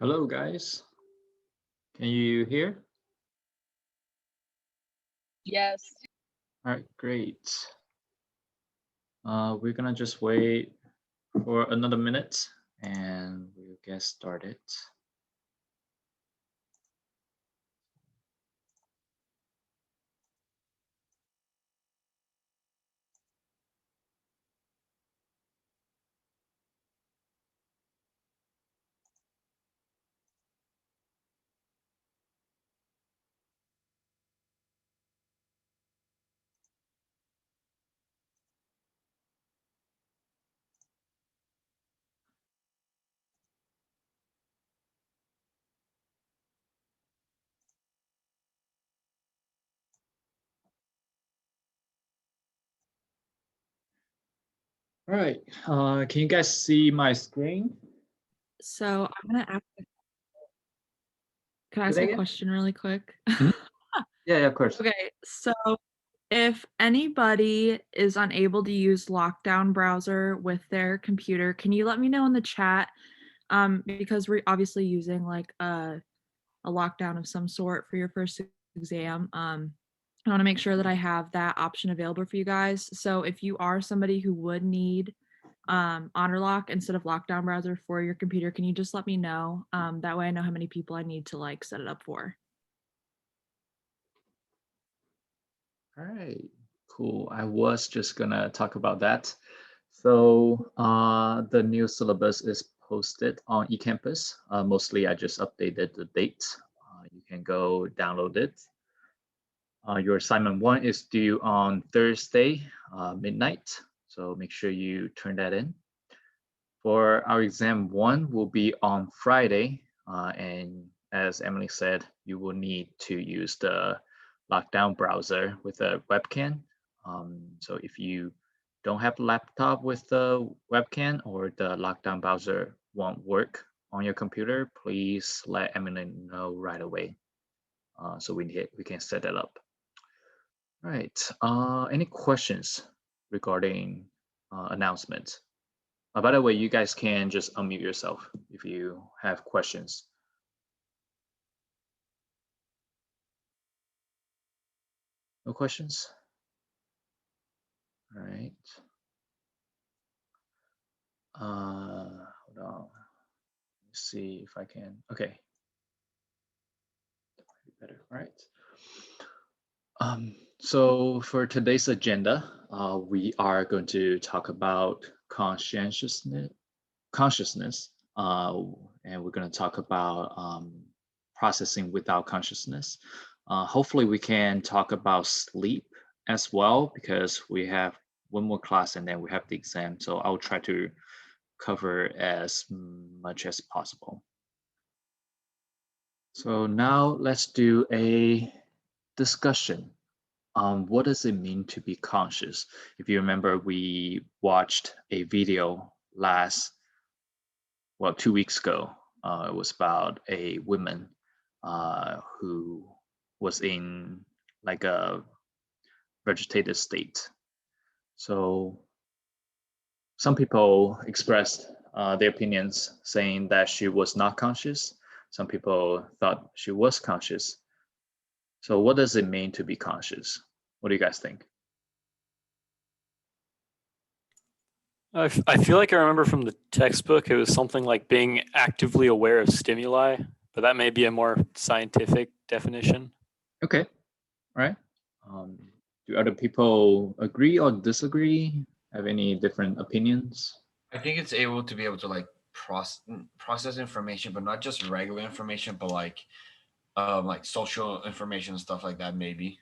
Hello, guys. Can you hear? Yes. All right, great. We're gonna just wait for another minute and we'll get started. All right, can you guys see my screen? So I'm gonna ask. Can I Say ask that a again? question really quick? Yeah, of course. Okay, so if anybody is unable to use Lockdown browser with their computer, can you let me know in the chat? Because we're obviously using like a lockdown of some sort for your first exam. I want to make sure that I have that option available for you guys. So if you are somebody who would need honor lock instead of lockdown browser for your computer, can you just let me know? That way I know how many people I need to like set it up for. All right, cool. I was just gonna talk about that. So the new syllabus is posted on eCampus. Mostly I just updated the date. You can go download it. Your assignment 1 is due on Thursday, midnight. So make sure you turn that in. For our exam 1 will be on Friday. And as Emily said, you will need to use the lockdown browser with a webcam. So if you don't have a laptop with the webcam or the lockdown browser won't work on your computer, please let Emily know right away. So we can set that up. All right. Any questions regarding announcements? By the way, you guys can just unmute yourself if you have questions. No questions? All right. Hold on. Let's see if I can. Okay. That might be better. All right. So for today's agenda, we are going to talk about consciousness, and we're going to talk about processing without consciousness. Hopefully we can talk about sleep as well, because we have one more class and then we have the exam. So I'll try to cover as much as possible. So now let's do a discussion on what does it mean to be conscious. If you remember, we watched a video 2 weeks ago. It was about a woman who was in like a vegetative state. So some people expressed their opinions saying that she was not conscious. Some people thought she was conscious. So what does it mean to be conscious? What do you guys think? I feel like I remember from the textbook, it was something like being actively aware of stimuli, but that may be a more scientific definition. Okay, all right. Do other people agree or disagree? Have any different opinions? I think it's able to like process information, but not just regular information, but like social information and stuff like that, maybe.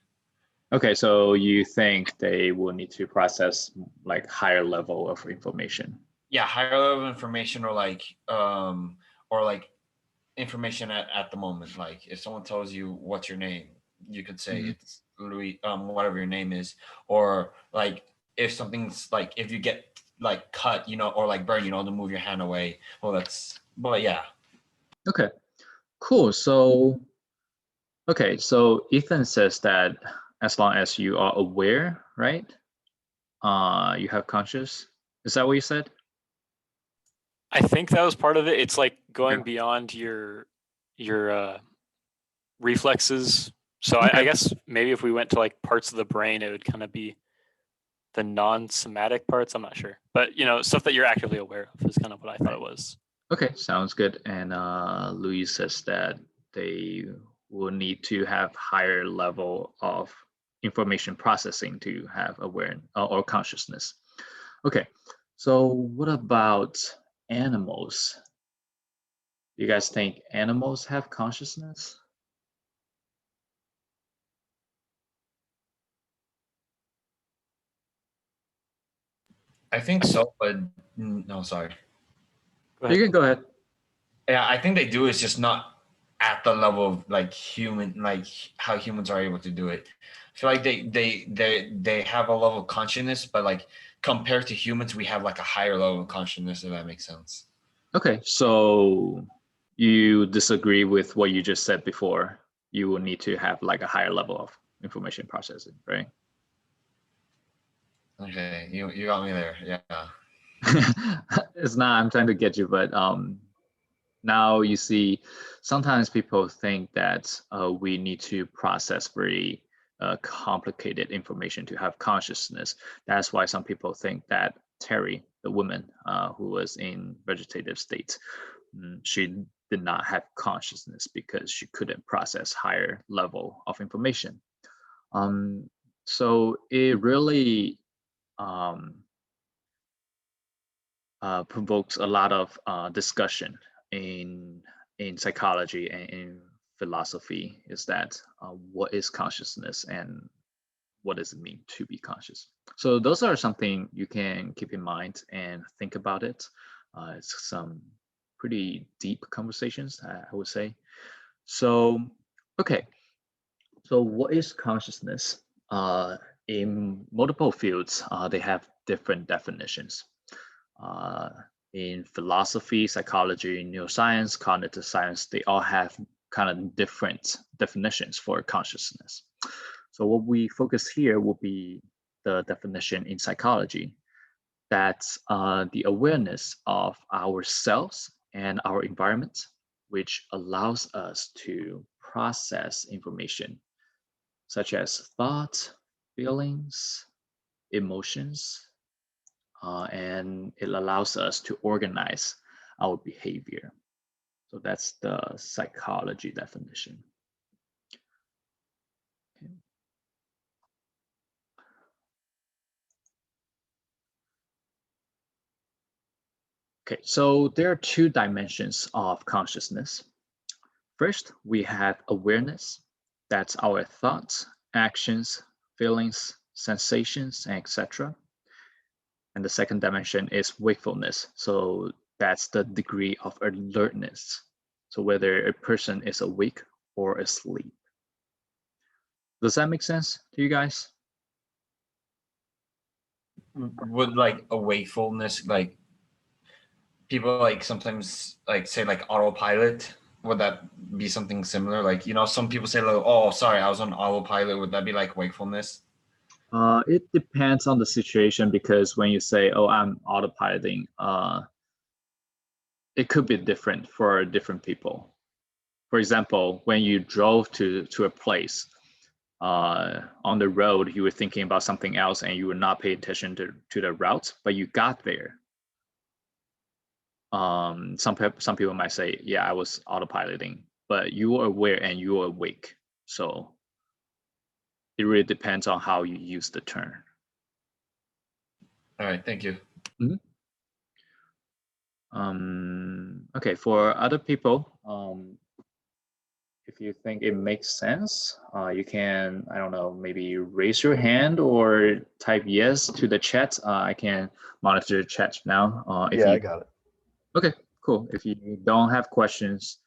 Okay, so you think they will need to process like higher level of information? Yeah, higher level information or like information at the moment. Like if someone tells you what's your name, you could say it's Louis, whatever your name is, or like if something's like if you get like cut, or like burn, to move your hand away. But yeah. Okay, cool. So Ethan says that as long as you are aware, right? You have conscious. Is that what you said? I think that was part of it. It's like going Okay. beyond your reflexes. So I Okay. guess maybe if we went to like parts of the brain, it would kind of be the non-somatic parts. I'm not sure, but stuff that you're actively aware of is kind of what I thought it was. Okay, sounds good. And Louis says that they will need to have higher level of information processing to have awareness or consciousness. Okay, so what about animals? Do you guys think animals have consciousness? I think so, but no, sorry. Go ahead. You can go ahead. Yeah, I think they do. It's just not at the level of like human, like how humans are able to do it. I feel like they have a level of consciousness, but like compared to humans, we have like a higher level of consciousness. If that makes sense. Okay, so you disagree with what you just said before. You will need to have like a higher level of information processing, right? Okay, you got me there. Yeah. It's not, I'm trying to get you, but now you see, sometimes people think that we need to process very complicated information to have consciousness. That's why some people think that Terry, the woman who was in vegetative state, she did not have consciousness because she couldn't process higher level of information. So it really provokes a lot of discussion in psychology and in philosophy. Is that what is consciousness and what does it mean to be conscious? So those are something you can keep in mind and think about it. It's some pretty deep conversations, I would say. So, okay. So what is consciousness? In multiple fields, they have different definitions. Uh, in philosophy, psychology, neuroscience, cognitive science, they all have kind of different definitions for consciousness. So what we focus here will be the definition in psychology. That's the awareness of ourselves and our environment, which allows us to process information such as thoughts, feelings, emotions, and it allows us to organize our behavior. So that's the psychology definition. Okay, so there are two dimensions of consciousness. First, we have awareness. That's our thoughts, actions, feelings, sensations, etc. And the second dimension is wakefulness. So that's the degree of alertness. So whether a person is awake or asleep. Does that make sense to you guys? Would like a wakefulness, like people like sometimes like say like autopilot, would that be something similar? Like, some people say like, oh, sorry, I was on autopilot. Would that be like wakefulness? It depends on the situation, because when you say, oh, I'm autopiloting, it could be different for different people. For example, when you drove to a place on the road, you were thinking about something else and you were not paying attention to the route, but you got there. Some people might say, yeah, I was autopiloting, but you were aware and you were awake. So it really depends on how you use the term. All right, thank you. Okay, for other people, if you think it makes sense, you can, I don't know, maybe raise your hand or type yes to the chat. I can monitor the chat now. I got it. Okay, cool. If you don't have questions,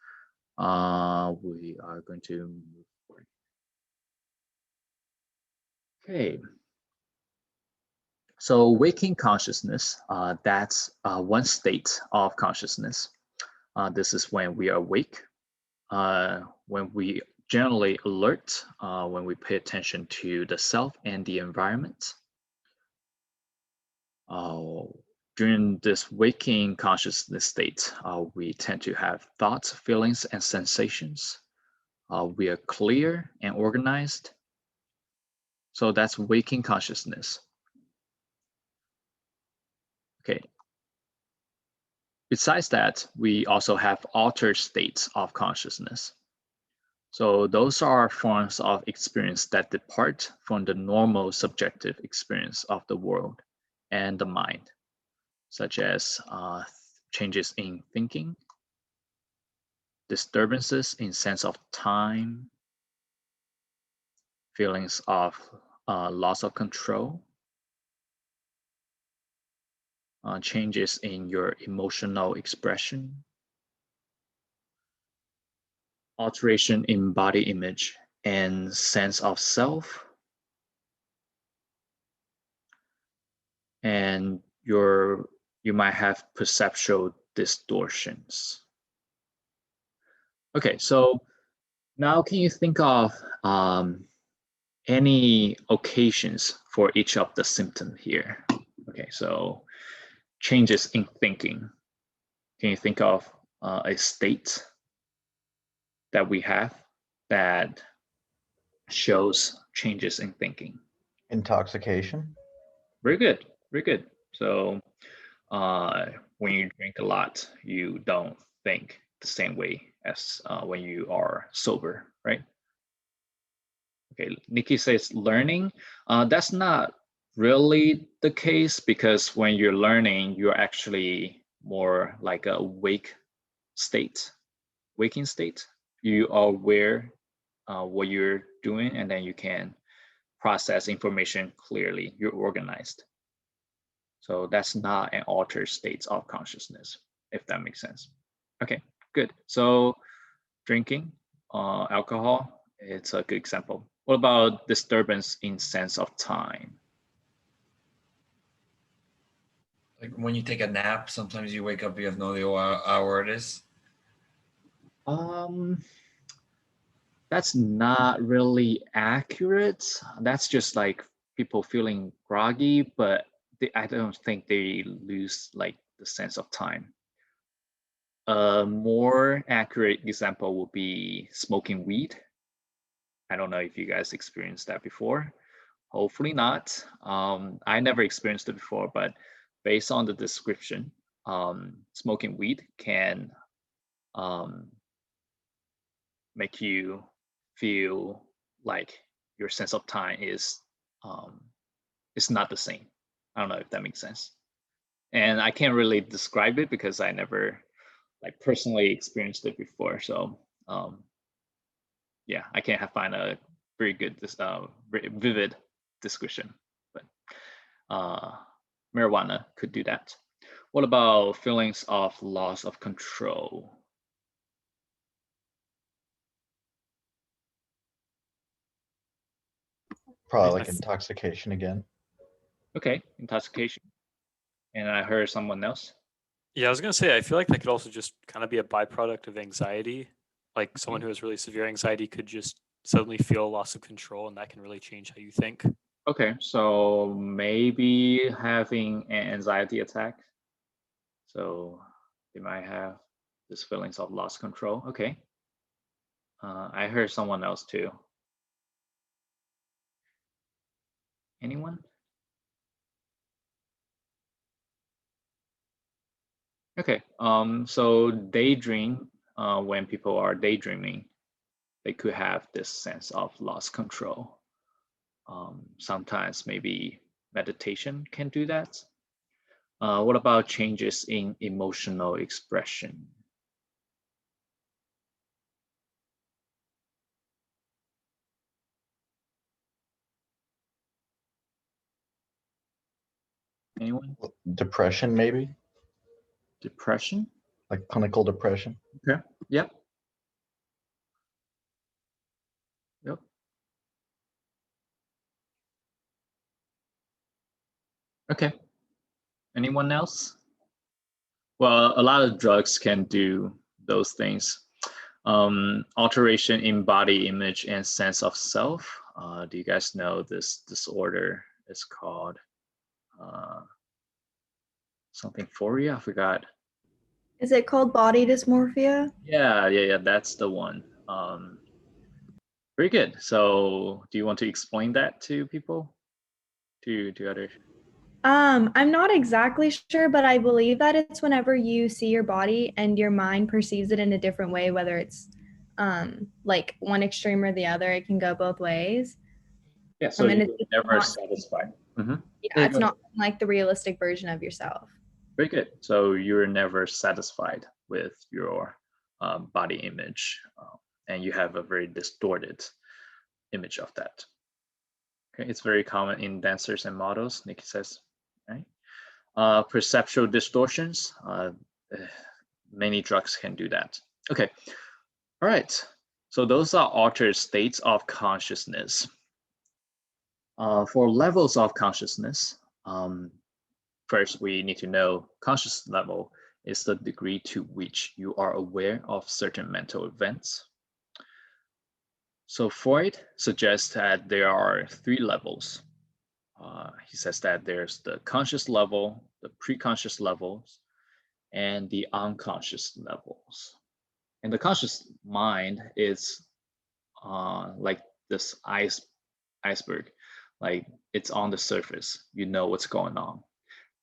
we are going to move forward. Okay. So waking consciousness, that's one state of consciousness. This is when we are awake, when we generally alert, when we pay attention to the self and the environment. During this waking consciousness state, we tend to have thoughts, feelings, and sensations. We are clear and organized. So that's waking consciousness. Okay. Besides that, we also have altered states of consciousness. So those are forms of experience that depart from the normal subjective experience of the world and the mind, such as changes in thinking, disturbances in sense of time, feelings of loss of control, changes in your emotional expression, alteration in body image and sense of self, and you might have perceptual distortions. Okay, so now can you think of any occasions for each of the symptoms here? Okay, so changes in thinking. Can you think of a state that we have that shows changes in thinking? Intoxication. Very good, very good. So when you drink a lot, you don't think the same way as when you are sober, right? Okay, Nikki says learning. That's not really the case, because when you're learning, you're actually more like a waking state. You are aware what you're doing, and then you can process information clearly. You're organized. So that's not an altered state of consciousness, if that makes sense. Okay, good. So drinking, alcohol, it's a good example. What about disturbance in sense of time? Like when you take a nap, sometimes you wake up, you have no idea what hour it is. That's not really accurate. That's just like people feeling groggy, but I don't think they lose like the sense of time. A more accurate example would be smoking weed. I don't know if you guys experienced that before. Hopefully not. I never experienced it before, but based on the description, smoking weed can make you feel like your sense of time is not the same. I don't know if that makes sense. And I can't really describe it because I never like personally experienced it before. So yeah, I can't find a very good, very vivid description, but marijuana could do that. What about feelings of loss of control? Probably like intoxication again. Okay, intoxication. And I heard someone else. Yeah, I was gonna say, I feel like that could also just kind of be a byproduct of anxiety. Like someone who has really severe anxiety could just suddenly feel loss of control, and that can really change how you think. Okay, so maybe having an anxiety attack. So they might have this feelings of lost control. Okay. I heard someone else too. Anyone? Okay. So daydream, when people are daydreaming, they could have this sense of lost control. Sometimes maybe meditation can do that. What about changes in emotional expression? Anyone? Depression, maybe Depression? like clinical depression. Okay. Yep. Yep. Okay. Anyone else? Well, a lot of drugs can do those things. Alteration in body image and sense of self. Do you guys know this disorder is called something phoria, I forgot. Is it called body dysmorphia? Yeah, that's the one. Very good. So do you want to explain that to people? To others? I'm not exactly sure, but I believe that it's whenever you see your body and your mind perceives it in a different way, whether it's like one extreme or the other. It can go both ways. Yeah, so And you're it's never not, satisfied. yeah, it's not like the realistic version of yourself. Very good. So you're never satisfied with your body image, and you have a very distorted image of that. Okay, it's very common in dancers and models, Nikki says, right? Perceptual distortions, many drugs can do that. Okay, all right. So those are altered states of consciousness. For levels of consciousness, first we need to know conscious level is the degree to which you are aware of certain mental events. So Freud suggests that there are 3 levels. He says that there's the conscious level, the preconscious levels, and the unconscious levels. And the conscious mind is like this iceberg, like it's on the surface, you know what's going on.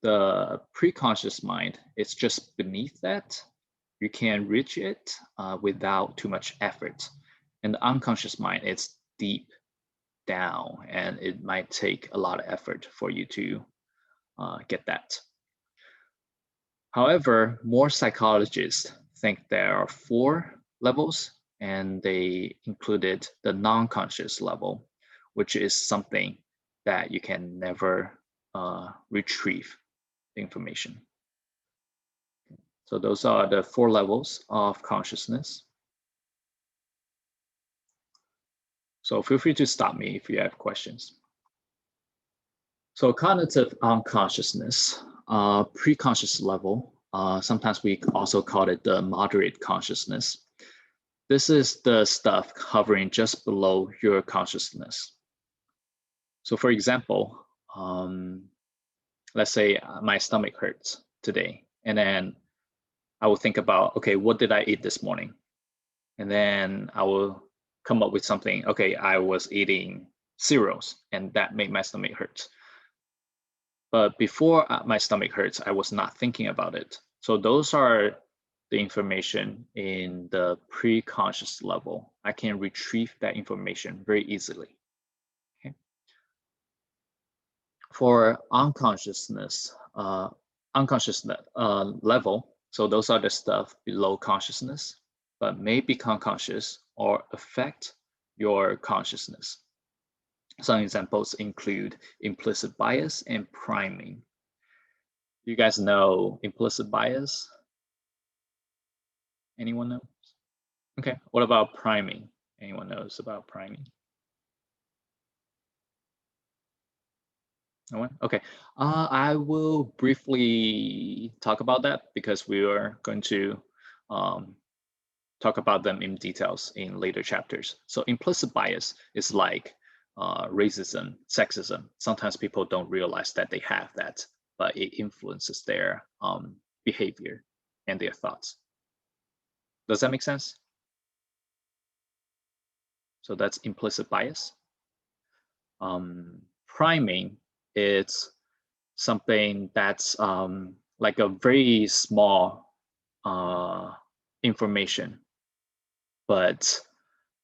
The preconscious mind, it's just beneath that. You can reach it without too much effort. And the unconscious mind, it's deep down, and it might take a lot of effort for you to get that. However, more psychologists think there are 4 levels, and they included the non-conscious level, which is something that you can never retrieve the information. So those are the 4 levels of consciousness. So feel free to stop me if you have questions. So cognitive unconsciousness, preconscious level, sometimes we also call it the moderate consciousness. This is the stuff hovering just below your consciousness. So for example, let's say my stomach hurts today, and then I will think about, okay, what did I eat this morning? And then I will come up with something, okay, I was eating cereals and that made my stomach hurt. But before my stomach hurts, I was not thinking about it. So those are the information in the pre-conscious level. I can retrieve that information very easily. Okay. For unconsciousness, level, so those are the stuff below consciousness, but may become conscious or affect your consciousness. Some examples include implicit bias and priming. You guys know implicit bias? Anyone knows? Okay, what about priming? Anyone knows about priming? No one? Okay, I will briefly talk about that because we are going to talk about them in details in later chapters. So implicit bias is like racism, sexism. Sometimes people don't realize that they have that, but it influences their behavior and their thoughts. Does that make sense? So that's implicit bias. Priming, it's something that's like a very small information, but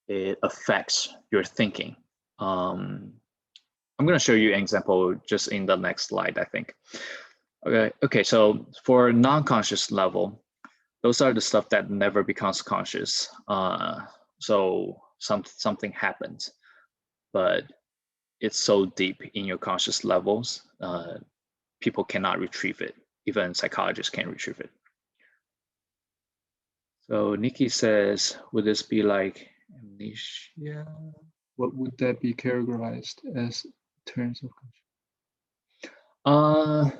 it affects your thinking. I'm going to show you an example just in the next slide, I think. Okay, so for non-conscious level, those are the stuff that never becomes conscious. So something happens, but it's so deep in your conscious levels, people cannot retrieve it. Even psychologists can't retrieve it. So Nikki says, would this be like amnesia? What would that be categorized as terms of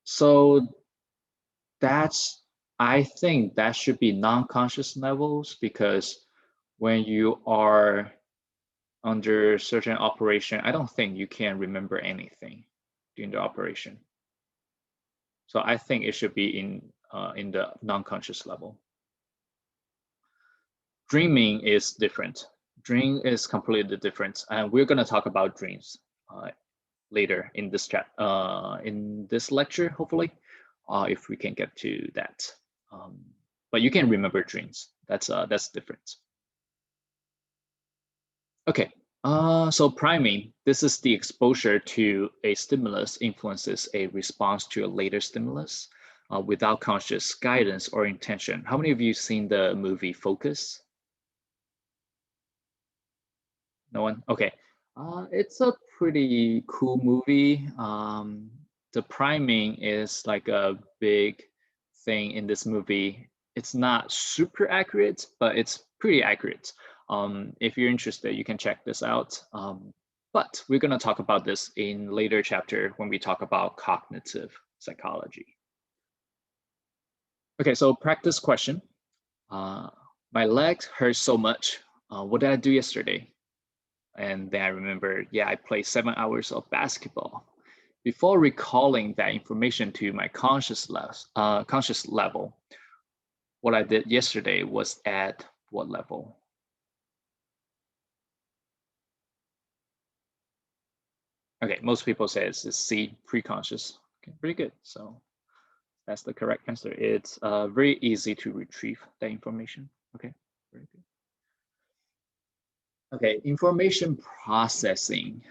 so that's, I think that should be non-conscious levels, because when you are under certain operation, I don't think you can remember anything during the operation. So I think it should be in the non-conscious level. Dreaming is different. Dream is completely different, and we're going to talk about dreams later in this chat, in this lecture, hopefully, if we can get to that. But you can remember dreams. That's different. Okay. So priming, this is the exposure to a stimulus influences a response to a later stimulus without conscious guidance or intention. How many of you seen the movie Focus? No one? Okay. It's a pretty cool movie. The priming is like a big thing in this movie. It's not super accurate, but it's pretty accurate. If you're interested, you can check this out. But we're going to talk about this in later chapter when we talk about cognitive psychology. Okay, so practice question. My legs hurt so much. What did I do yesterday? And then I remember, yeah, I played 7 hours of basketball. Before recalling that information to my conscious level, what I did yesterday was at what level? Okay, most people say it's C, preconscious. Okay, pretty good. So that's the correct answer. It's very easy to retrieve that information. Okay, very good. Okay, information processing.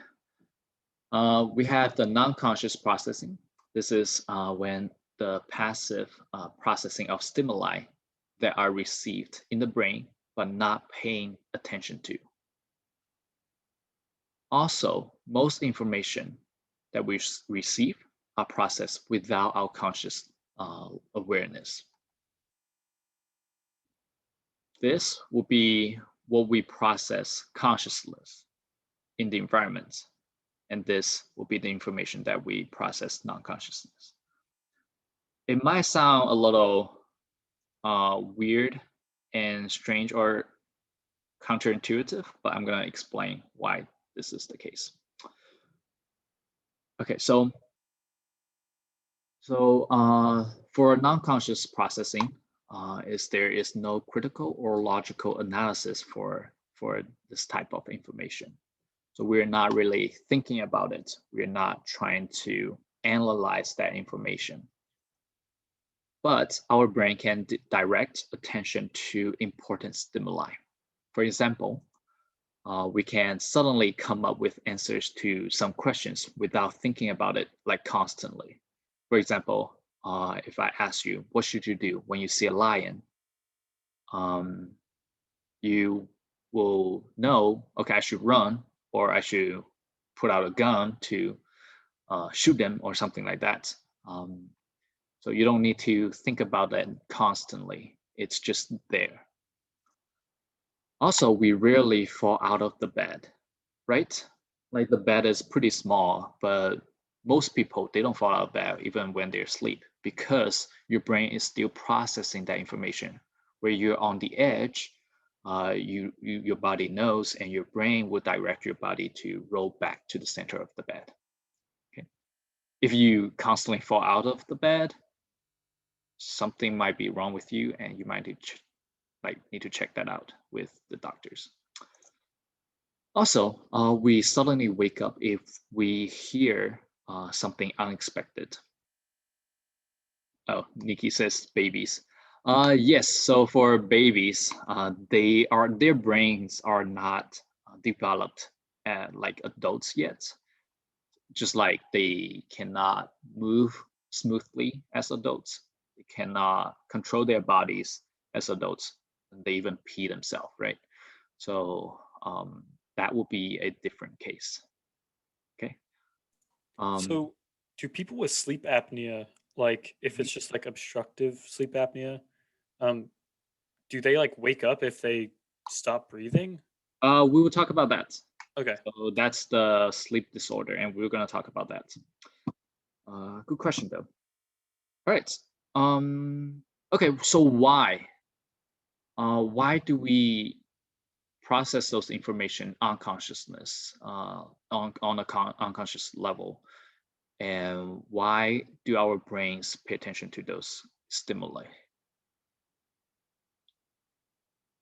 We have the non-conscious processing. This is when the passive processing of stimuli that are received in the brain but not paying attention to. Also, most information that we receive are processed without our conscious awareness. This will be what we process consciousness in the environment. And this will be the information that we process non-consciousness. It might sound a little weird and strange or counterintuitive, but I'm going to explain why this is the case. Okay, so for non-conscious processing, there is no critical or logical analysis for this type of information. So we're not really thinking about it. We're not trying to analyze that information. But our brain can direct attention to important stimuli. For example, we can suddenly come up with answers to some questions without thinking about it like constantly. For example, if I ask you, what should you do when you see a lion? You will know, okay, I should run, or I should put out a gun to shoot them or something like that. So you don't need to think about that constantly. It's just there. Also, we rarely fall out of the bed, right? Like the bed is pretty small, but most people, they don't fall out of bed even when they're asleep because your brain is still processing that information. Where you're on the edge, your body knows and your brain will direct your body to roll back to the center of the bed. Okay. If you constantly fall out of the bed, something might be wrong with you and you might need to check that out with the doctors. Also, we suddenly wake up if we hear something unexpected. Oh, Nikki says babies. Yes, so for babies, their brains are not developed like adults yet. Just like they cannot move smoothly as adults, they cannot control their bodies as adults, and they even pee themselves, right? So that will be a different case. Okay. So do people with sleep apnea, like if it's just like obstructive sleep apnea, do they like wake up if they stop breathing? We will talk about that. Okay. So that's the sleep disorder, and we're going to talk about that. Good question, though. All right. Okay, so why? Why do we process those information unconsciousness on a unconscious level? And why do our brains pay attention to those stimuli?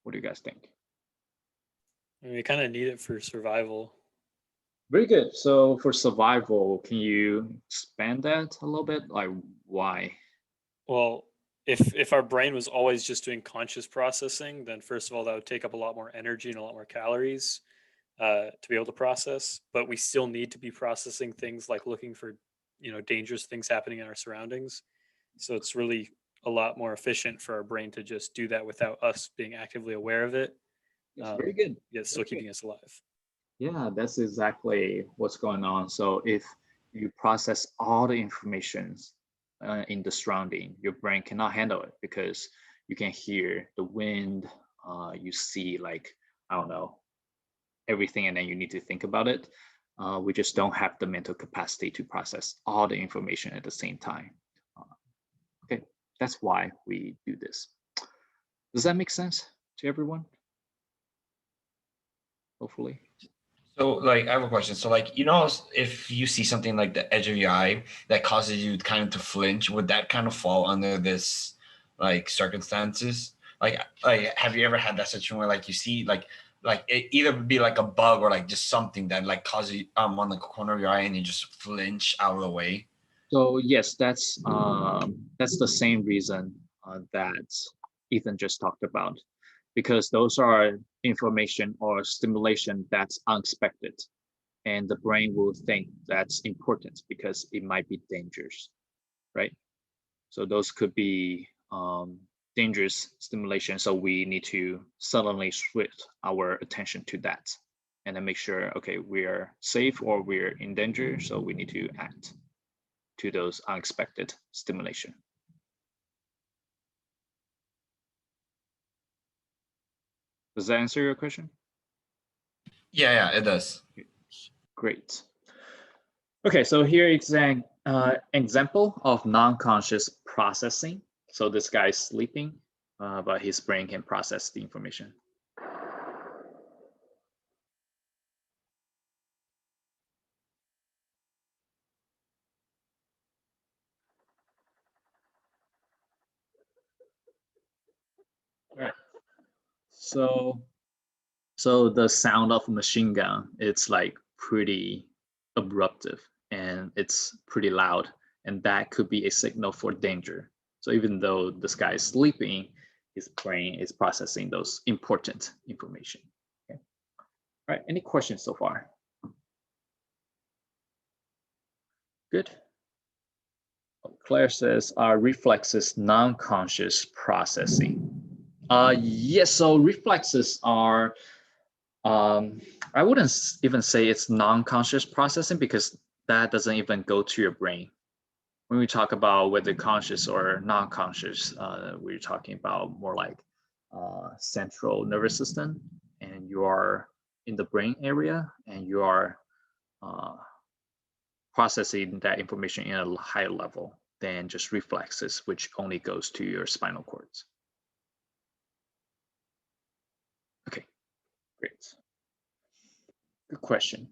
What do you guys think? I mean, we kind of need it for survival. Very good. So for survival, can you expand that a little bit? Like why? Well, if our brain was always just doing conscious processing, then first of all, that would take up a lot more energy and a lot more calories to be able to process. But we still need to be processing things like looking for, dangerous things happening in our surroundings. So it's really a lot more efficient for our brain to just do that without us being actively aware of it. That's very good. Yet still keeping us alive. Yeah, that's exactly what's going on. So if you process all the information in the surrounding, your brain cannot handle it because you can hear the wind, you see like, I don't know, everything, and then you need to think about it. We just don't have the mental capacity to process all the information at the same time. Okay, that's why we do this. Does that make sense to everyone? Hopefully. So, like, I have a question. So, like, if you see something like the edge of your eye that causes you kind of to flinch, would that kind of fall under this, like, circumstances? Like, have you ever had that situation where, like, you see, like it either be like a bug or like just something that like causes you on the corner of your eye and you just flinch out of the way? So yes, that's the same reason that Ethan just talked about, because those are information or stimulation that's unexpected, and the brain will think that's important because it might be dangerous, right? So those could be dangerous stimulation. So we need to suddenly switch our attention to that and then make sure, okay, we're safe or we're in danger. So we need to act to those unexpected stimulation. Does that answer your question? Yeah, it does. Great. Okay, so here is an example of non-conscious processing. So this guy is sleeping, but his brain can process the information. All right. So the sound of a machine gun, it's like pretty abruptive and it's pretty loud, and that could be a signal for danger. So even though this guy is sleeping, his brain is processing those important information. Okay. All right, any questions so far? Good. Claire says, reflexes non-conscious processing. Yes, so reflexes are, I wouldn't even say it's non-conscious processing because that doesn't even go to your brain. When we talk about whether conscious or non-conscious, we're talking about more like central nervous system, and you are in the brain area and you are processing that information in a higher level than just reflexes, which only goes to your spinal cords. Okay, great. Good question.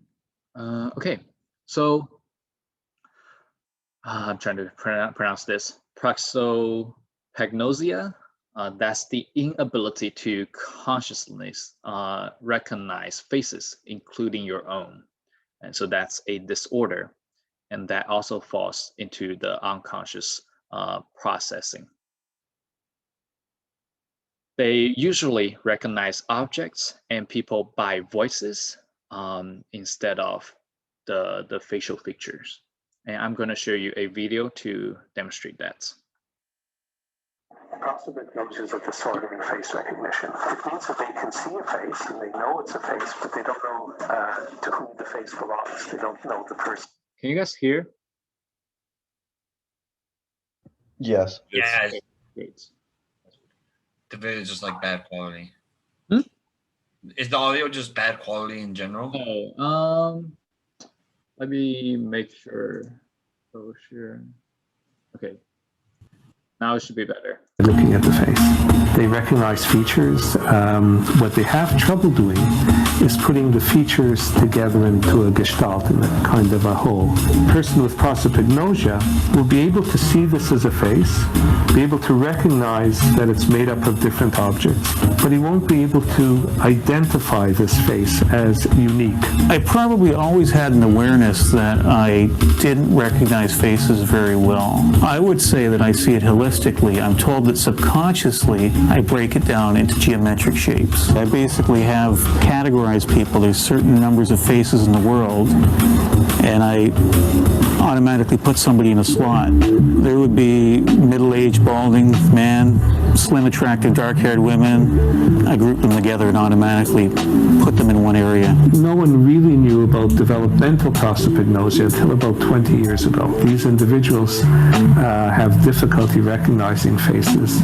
Okay, so I'm trying to pronounce this. Prosopagnosia, that's the inability to consciously recognize faces, including your own. And so that's a disorder. And that also falls into the unconscious processing. They usually recognize objects and people by voices instead of the facial features. And I'm going to show you a video to demonstrate that. Prosopagnosia is a disorder in face recognition. It means that they can see a face and they know it's a face, but they don't know to whom the face belongs. They don't know the person. Can you guys hear? Yes. Yeah. Great. The video is just like bad quality. Hmm? Is the audio just bad quality in general? Oh, let me make sure. Oh, sure. Okay. Now it should be better. Looking at the face, they recognize features. What they have trouble doing is putting the features together into a gestalt, in a kind of a whole. A person with prosopagnosia will be able to see this as a face, be able to recognize that it's made up of different objects, but he won't be able to identify this face as unique. I probably always had an awareness that I didn't recognize faces very well. I would say that I see it holistically. I'm told that subconsciously I break it down into geometric shapes. I basically have categorized people. There's certain numbers of faces in the world, and I automatically put somebody in a slot. There would be middle-aged, balding man, slim, attractive, dark-haired women. I group them together and automatically put them in one area. No one really knew about developmental prosopagnosia until about 20 years ago. These individuals have difficulty recognizing faces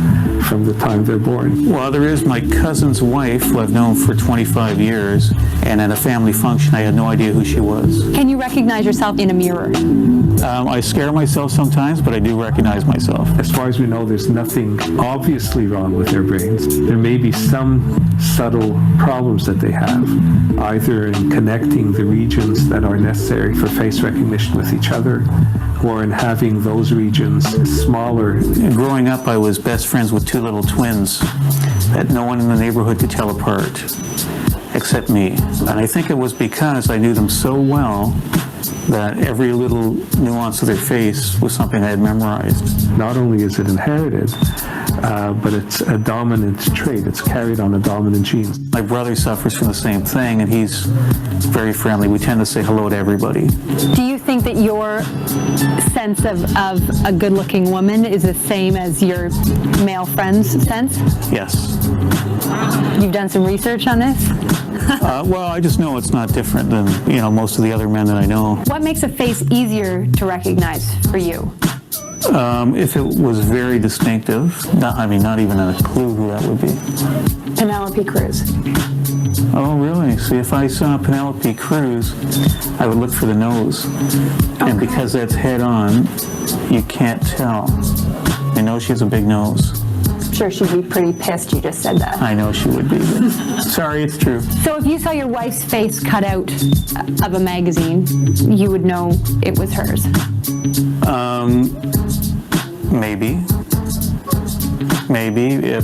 from the time they're born. Well, there is my cousin's wife, who I've known for 25 years, and at a family function, I had no idea who she was. Can you recognize yourself in a mirror? I scare myself sometimes, but I do recognize myself. As far as we know, there's nothing obviously wrong with their brains. There may be some subtle problems that they have, either in connecting the regions that are necessary for face recognition with each other, or in having those regions smaller. Growing up, I was best friends with two little twins that no one in the neighborhood could tell apart, except me. And I think it was because I knew them so well that every little nuance of their face was something I had memorized. Not only is it inherited, but it's a dominant trait. It's carried on a dominant gene. My brother suffers from the same thing, and he's very friendly. We tend to say hello to everybody. Do you think that your sense of a good-looking woman is the same as your male friend's sense? Yes. You've done some research on this? Well, I just know it's not different than, most of the other men that I know. What makes a face easier to recognize for you? If it was very distinctive, not even a clue who that would be. Penelope Cruz. Oh, really? See, if I saw Penelope Cruz, I would look for the nose. Okay. And because that's head on, you can't tell. I know she has a big nose. I'm sure she'd be pretty pissed you just said that. I know she would be. Sorry, it's true. So if you saw your wife's face cut out of a magazine, you would know it was hers? Maybe.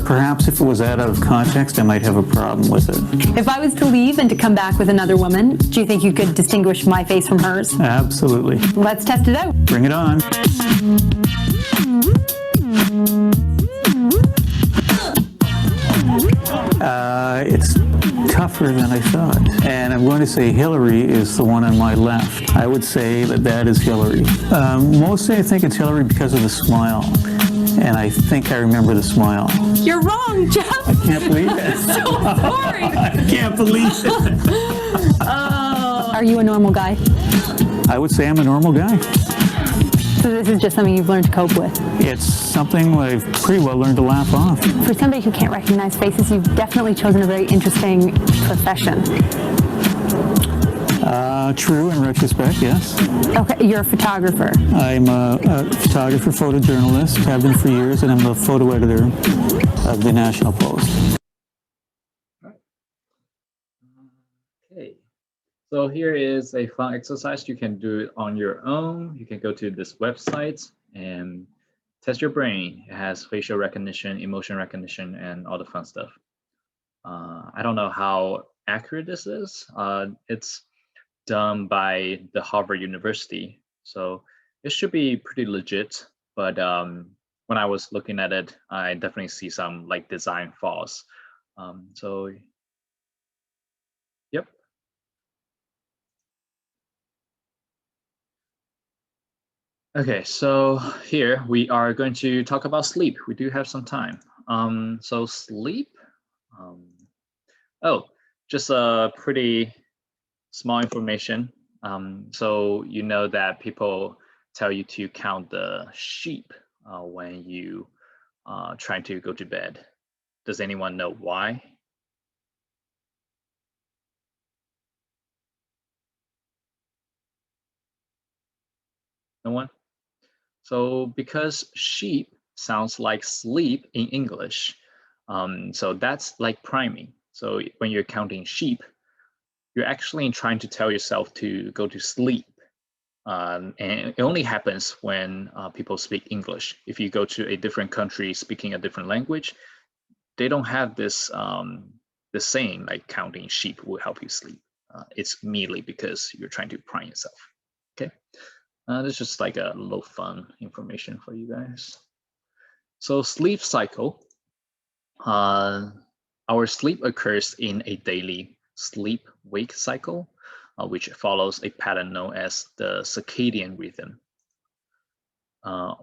Perhaps if it was out of context, I might have a problem with it. If I was to leave and to come back with another woman, do you think you could distinguish my face from hers? Absolutely. Let's test it out. Bring it on. It's tougher than I thought. And I'm going to say Hillary is the one on my left. I would say that is Hillary. Mostly I think it's Hillary because of the smile. And I think I remember the smile. You're wrong, Jeff. I can't believe it. So sorry. I can't believe it. Are you a normal guy? I would say I'm a normal guy. So this is just something you've learned to cope with? It's something I've pretty well learned to laugh off. For somebody who can't recognize faces, you've definitely chosen a very interesting profession. True, in retrospect, yes. Okay, you're a photographer. I'm a photographer, photojournalist, have been for years, and I'm the photo editor of the National Post. Okay, so here is a fun exercise. You can do it on your own. You can go to this website and test your brain. It has facial recognition, emotion recognition, and all the fun stuff. I don't know how accurate this is. It's done by the Harvard University, so it should be pretty legit. But when I was looking at it, I definitely see some design flaws. So, yep. Okay, so here we are going to talk about sleep. We do have some time. So sleep. Just a pretty small information. So you know that people tell you to count the sheep when you try to go to bed. Does anyone know why? No one? So because sheep sounds like sleep in English, so that's like priming. So when you're counting sheep, you're actually trying to tell yourself to go to sleep. And it only happens when people speak English. If you go to a different country speaking a different language, they don't have this the saying like counting sheep will help you sleep. It's merely because you're trying to prime yourself. Okay, this is just like a little fun information for you guys. So sleep cycle. Our sleep occurs in a daily sleep-wake cycle, which follows a pattern known as the circadian rhythm.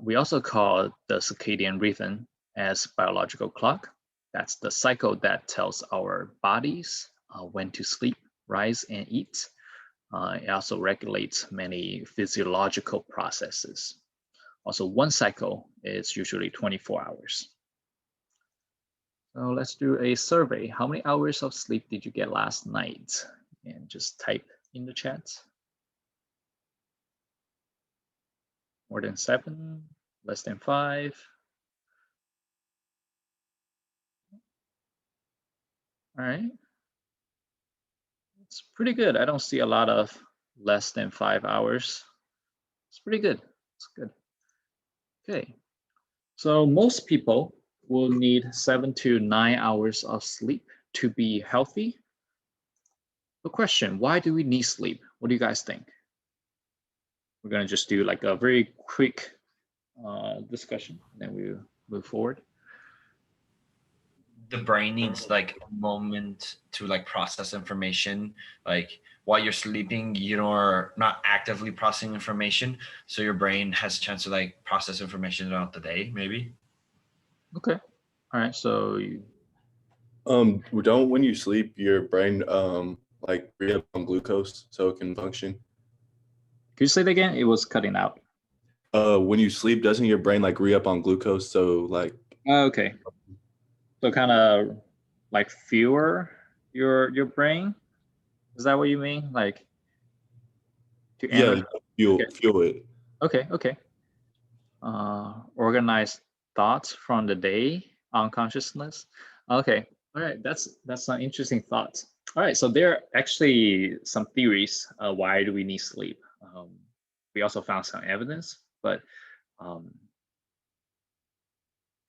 We also call the circadian rhythm as biological clock. That's the cycle that tells our bodies when to sleep, rise, and eat. It also regulates many physiological processes. Also, one cycle is usually 24 hours. So let's do a survey. How many hours of sleep did you get last night? And just type in the chat. More than 7, less than 5. All right. It's pretty good. I don't see a lot of less than 5 hours. It's pretty good. It's good. Okay. So most people will need 7 to 9 hours of sleep to be healthy. The question, why do we need sleep? What do you guys think? We're going to just do like a very quick discussion, then we'll move forward. The brain needs like a moment to like process information. Like while you're sleeping, you're not actively processing information, so your brain has a chance to like process information throughout the day, maybe. Okay. All right. So you. Don't when you sleep, your brain like re up on glucose so it can function. Could you say that again? It was cutting out. When you sleep, doesn't your brain like re up on glucose so like? Okay. So kind of like fuel your brain. Is that what you mean? Like to Yeah, fuel it. Okay. Okay. Organize thoughts from the day, unconsciousness. Okay. All right. That's some interesting thoughts. All right. So there are actually some theories. Why do we need sleep? We also found some evidence, but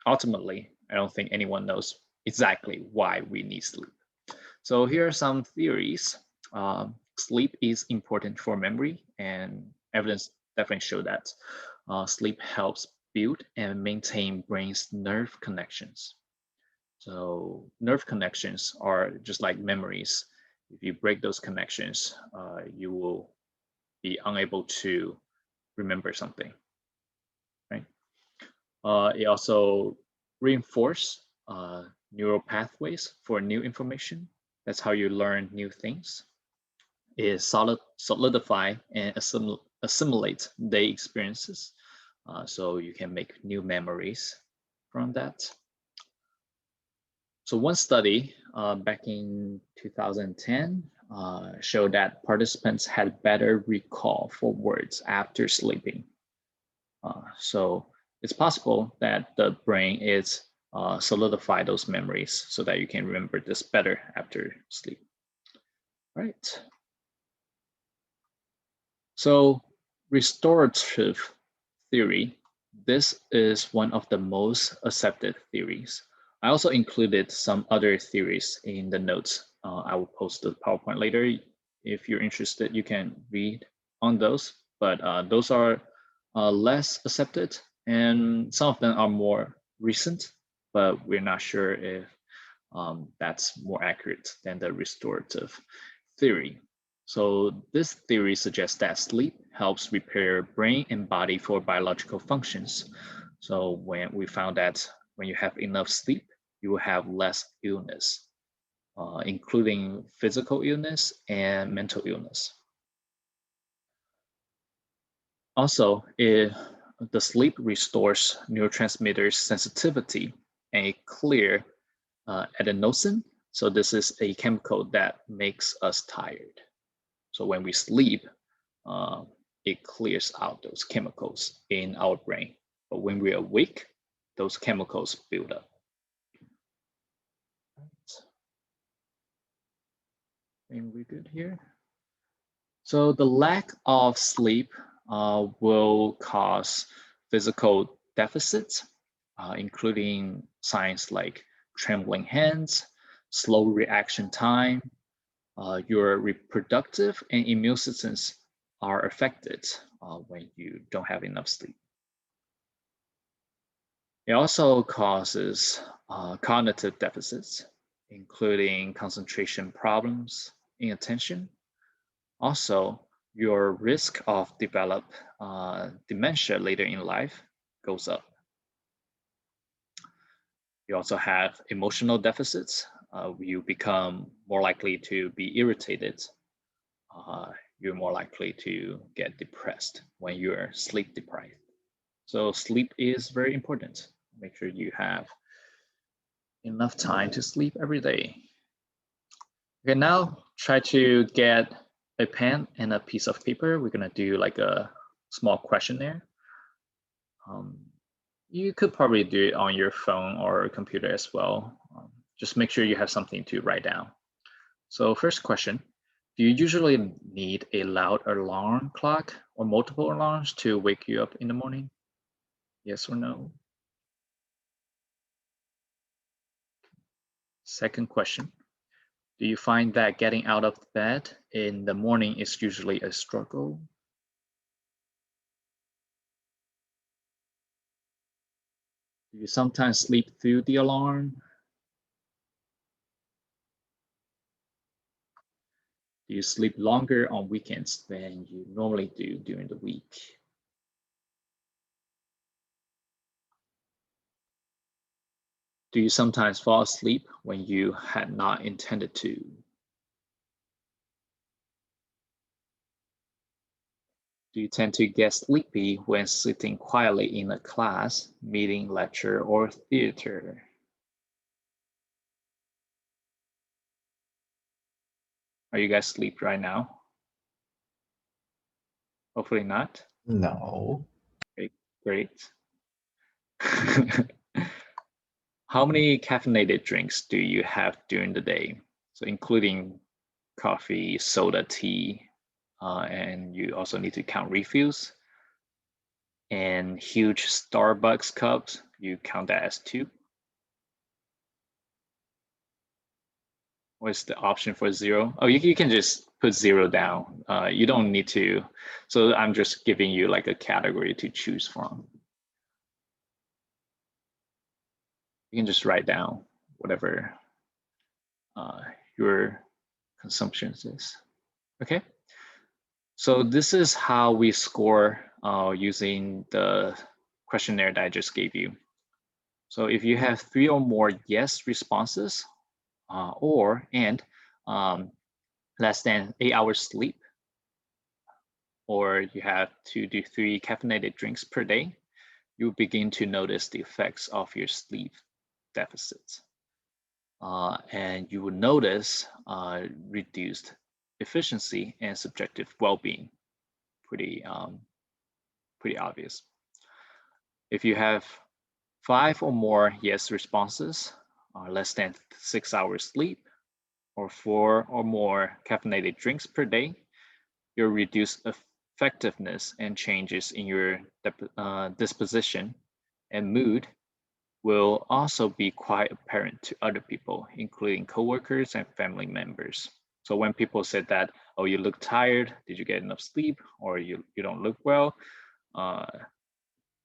ultimately, I don't think anyone knows exactly why we need sleep. So here are some theories. Sleep is important for memory, and evidence definitely show that. Sleep helps build and maintain brain's nerve connections. So nerve connections are just like memories. If you break those connections, you will be unable to remember something, right? It also reinforces neural pathways for new information. That's how you learn new things. It solidify and assimilate day experiences, so you can make new memories from that. So one study back in 2010 showed that participants had better recall for words after sleeping. So it's possible that the brain is solidify those memories so that you can remember this better after sleep. Right. So restorative theory, this is one of the most accepted theories. I also included some other theories in the notes. I will post the PowerPoint later. If you're interested, you can read on those, but those are less accepted, and some of them are more recent, but we're not sure if that's more accurate than the restorative theory. So this theory suggests that sleep helps repair brain and body for biological functions. So when we found that when you have enough sleep, you will have less illness, including physical illness and mental illness. Also, the sleep restores neurotransmitters sensitivity and a clear adenosine. So this is a chemical that makes us tired. So when we sleep, it clears out those chemicals in our brain. But when we're awake, those chemicals build up. think we're good here. So the lack of sleep will cause physical deficits, including signs like trembling hands, slow reaction time. Your reproductive and immune systems are affected when you don't have enough sleep. It also causes cognitive deficits, including concentration problems, inattention. Also, your risk of develop dementia later in life goes up. You also have emotional deficits. You become more likely to be irritated. You're more likely to get depressed when you're sleep deprived. So sleep is very important. Make sure you have enough time to sleep every day. Okay, now try to get a pen and a piece of paper. We're gonna do like a small questionnaire. You could probably do it on your phone or computer as well. Just make sure you have something to write down. So first question, do you usually need a loud alarm clock or multiple alarms to wake you up in the morning? Yes or no? Second question, do you find that getting out of bed in the morning is usually a struggle? Do you sometimes sleep through the alarm? Do you sleep longer on weekends than you normally do during the week? Do you sometimes fall asleep when you had not intended to? Do you tend to get sleepy when sitting quietly in a class, meeting, lecture, or theater? Are you guys asleep right now? Hopefully not. No. Okay, great. How many caffeinated drinks do you have during the day? So including coffee, soda, tea, and you also need to count refills. And huge Starbucks cups, you count that as 2. What's the option for 0? Oh, you can just put 0 down. You don't need to. So I'm just giving you like a category to choose from. You can just write down whatever your consumption is. Okay. So this is how we score using the questionnaire that I just gave you. So if you have 3 or more yes responses, and less than 8 hours sleep, or you have 2 to 3 caffeinated drinks per day, you begin to notice the effects of your sleep deficits. And you will notice reduced efficiency and subjective well-being. Pretty obvious. If you have 5 or more yes responses, less than 6 hours sleep, or 4 or more caffeinated drinks per day, your reduced effectiveness and changes in your disposition and mood will also be quite apparent to other people, including coworkers and family members. So when people said that, oh, you look tired, did you get enough sleep, or you don't look well,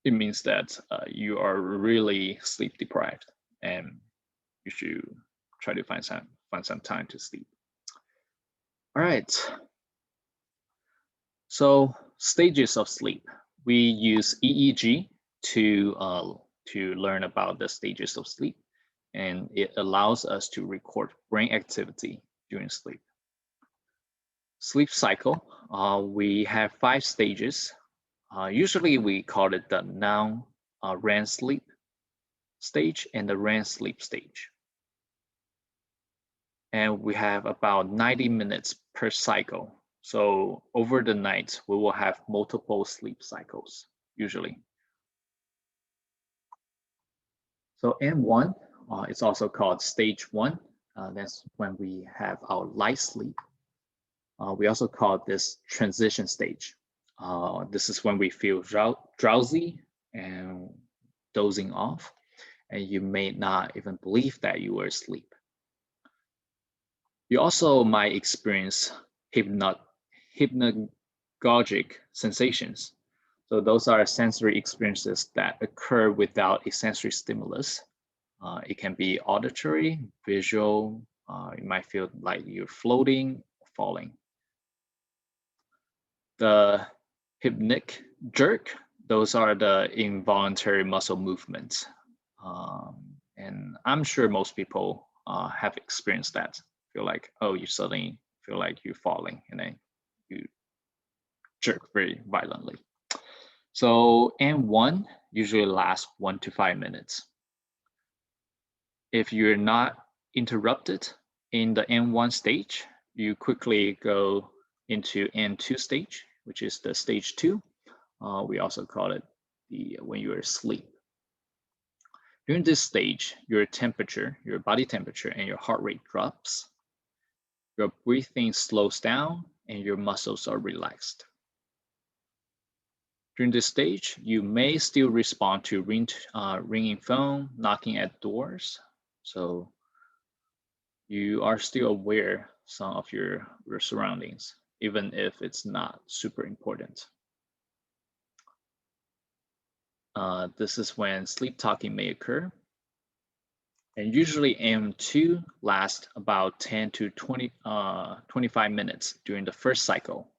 it means that you are really sleep deprived, and you should try to find some time to sleep. All right. So stages of sleep. We use EEG to learn about the stages of sleep, and it allows us to record brain activity during sleep. Sleep cycle. We have 5 stages. Usually we call it the non-REM sleep stage and the REM sleep stage. And we have about 90 minutes per cycle. So over the night, we will have multiple sleep cycles, usually. So N1, it's also called stage 1. That's when we have our light sleep. We also call this transition stage. This is when we feel drowsy and dozing off, and you may not even believe that you were asleep. You also might experience hypnagogic sensations. So those are sensory experiences that occur without a sensory stimulus. It can be auditory, visual. You might feel like you're floating, falling. The hypnic jerk, those are the involuntary muscle movements. And I'm sure most people have experienced that. Feel like, oh, you suddenly feel like you're falling and then you jerk very violently. So N1 usually lasts 1 to 5 minutes. If you're not interrupted in the N1 stage, you quickly go into N2 stage, which is the stage 2. We also call it when you're asleep. During this stage, your temperature, your body temperature, and your heart rate drops. Your breathing slows down and your muscles are relaxed. During this stage, you may still respond to ringing phone, knocking at doors. So you are still aware some of your surroundings, even if it's not super important. This is when sleep talking may occur. And usually M2 lasts about 10 to 25 minutes during the first cycle.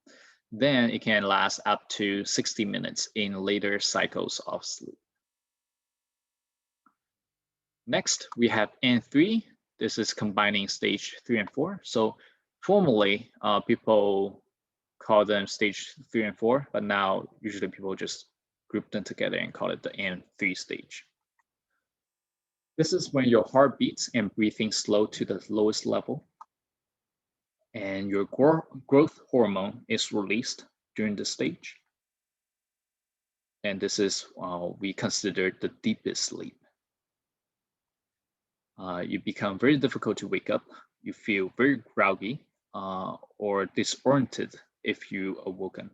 Then it can last up to 60 minutes in later cycles of sleep. Next, we have N3. This is combining stage 3 and 4. So formally, people call them stage 3 and 4, but now usually people just group them together and call it the N3 stage. This is when your heart beats and breathing slow to the lowest level, and your growth hormone is released during this stage. And this is we consider the deepest sleep. You become very difficult to wake up. You feel very groggy or disoriented if you awoken.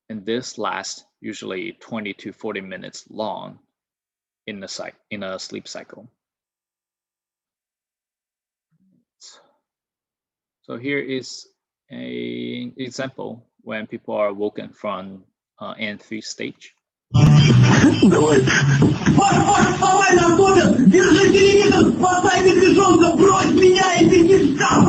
And this lasts usually 20 to 40 minutes long in a sleep cycle. So here is an example when people are awoken from N3 stage. Давай, вставай, Антоша, держи телевизор, спасай медвежонка, брось меня и беги в шкаф.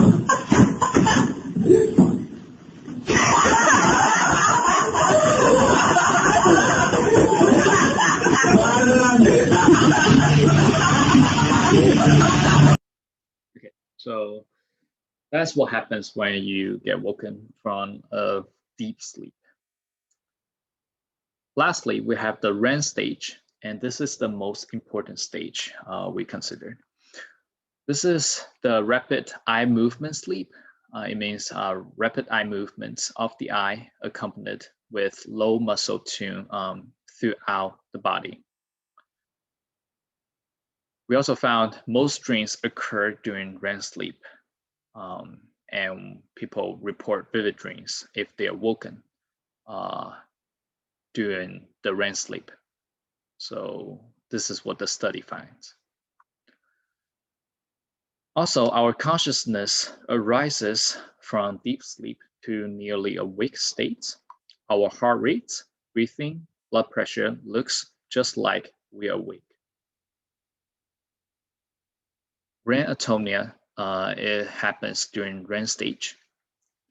Okay, so that's what happens when you get woken from a deep sleep. Lastly, we have the REM stage, and this is the most important stage we considered. This is the rapid eye movement sleep. It means rapid eye movements of the eye accompanied with low muscle tone throughout the body. We also found most dreams occur during REM sleep, and people report vivid dreams if they are woken during the REM sleep. So this is what the study finds. Also, our consciousness arises from deep sleep to nearly awake states. Our heart rate, breathing, blood pressure looks just like we are awake. REM atonia, it happens during REM stage.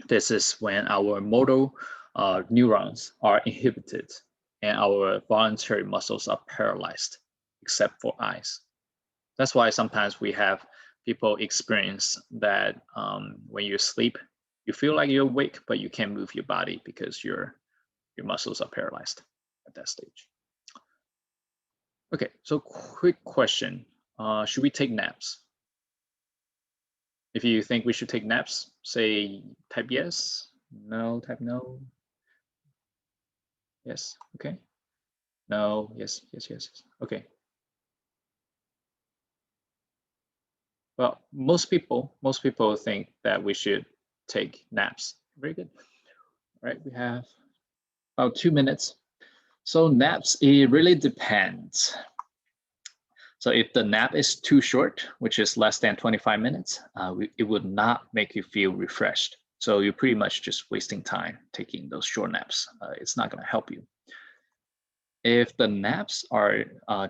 This is when our motor neurons are inhibited and our voluntary muscles are paralyzed, except for eyes. That's why sometimes we have people experience that when you sleep, you feel like you're awake, but you can't move your body because your muscles are paralyzed at that stage. Okay, so quick question. Should we take naps? If you think we should take naps, say type yes, no, type no. Yes, okay. No, yes, yes, yes, yes. Okay. Well, most people think that we should take naps. Very good. All right, we have about 2 minutes. So naps, it really depends. So if the nap is too short, which is less than 25 minutes, it would not make you feel refreshed. So you're pretty much just wasting time taking those short naps. It's not going to help you. If the naps are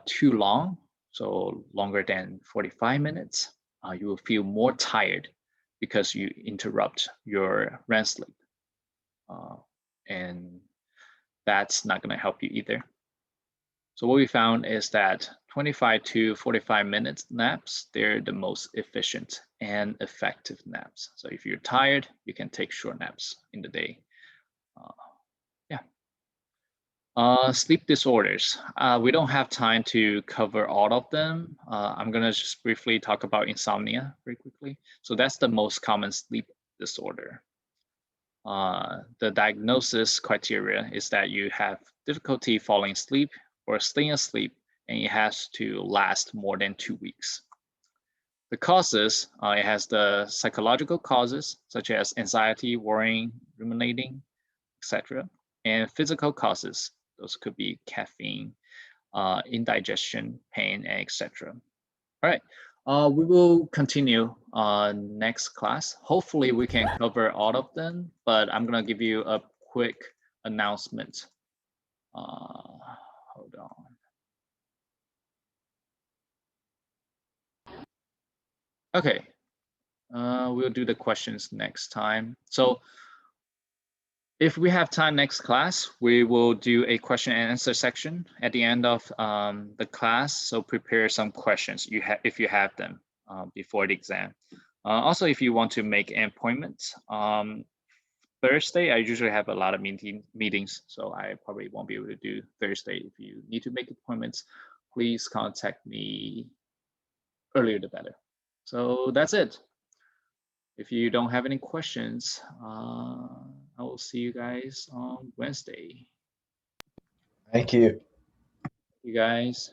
too long, so longer than 45 minutes, you will feel more tired because you interrupt your REM sleep. And that's not going to help you either. So what we found is that 25 to 45 minutes naps, they're the most efficient and effective naps. So if you're tired, you can take short naps in the day. Sleep disorders. We don't have time to cover all of them. I'm gonna just briefly talk about insomnia very quickly. So that's the most common sleep disorder. The diagnosis criteria is that you have difficulty falling asleep or staying asleep, and it has to last more than 2 weeks. The causes, it has the psychological causes, such as anxiety, worrying, ruminating, etc. And physical causes, those could be caffeine, indigestion, pain, etc. All right, we will continue next class. Hopefully we can cover all of them, but I'm gonna give you a quick announcement. Hold on. Okay, we'll do the questions next time. So if we have time next class, we will do a question and answer section at the end of the class. So prepare some questions if you have them before the exam. Also, if you want to make an appointment, Thursday, I usually have a lot of meetings, so I probably won't be able to do Thursday. If you need to make appointments, please contact me earlier the better. So that's it. If you don't have any questions, I will see you guys on Wednesday. Thank you. You guys.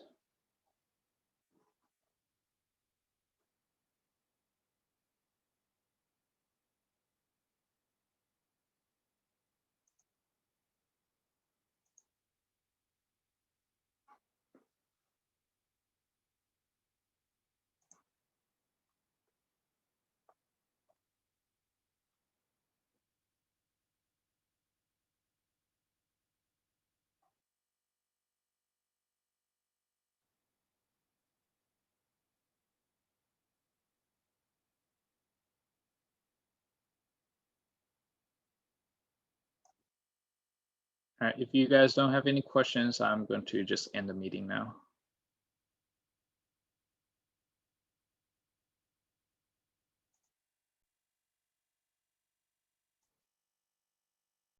All right, if you guys don't have any questions, I'm going to just end the meeting now.